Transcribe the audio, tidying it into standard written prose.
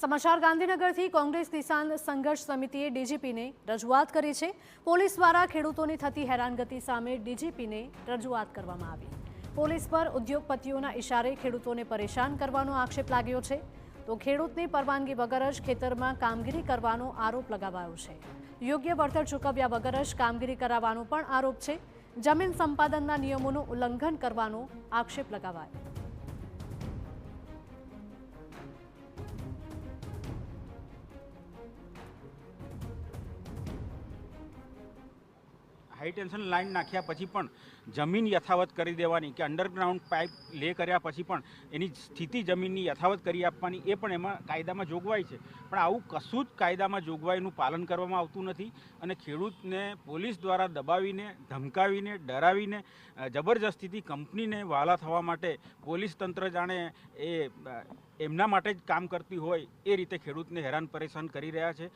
સમાચાર ગાંધીનગરથી કોંગ્રેસ કિસાન સંઘર્ષ સમિતિએ ડીજીપીને રજૂઆત કરી છે। પોલીસ દ્વારા ખેડૂતોની થતી હેરાનગતિ સામે ડીજીપીને રજૂઆત કરવામાં આવી। પોલીસ પર ઉદ્યોગપતિઓના ઇશારે ખેડૂતોને પરેશાન કરવાનો આક્ષેપ લાગ્યો છે। તો ખેડૂતની પરવાનગી વગર જ ખેતરમાં કામગીરી કરવાનો આરોપ લગાવાયો છે। યોગ્ય વળતર ચૂકવ્યા વગર જ કામગીરી કરાવવાનો પણ આરોપ છે। જમીન સંપાદનના નિયમોનું ઉલ્લંઘન કરવાનો આક્ષેપ લગાવાયો। हाई टेन्शन लाइन नाख्या पछी पण जमीन यथावत करी देवानी के अंडरग्राउंड पाइप ले कर्या पछी पण एनी स्थिति जमीननी यथावत करी आपवानी ए पण एमां कायदामां जोगवाई छे। पण आवुं कशुं ज कायदामां जोगवाईनुं पालन करवामां आवतुं नथी अने खेडूतने पोलीस द्वारा दबावीने धमकावीने डरावीने जबरदस्तीथी कंपनीने वाला थवा माटे पोलीस तंत्र जाणे ए एमना माटे ज काम करती होय ए रीते खेडूतने हैरान परेशान करी रह्या छे।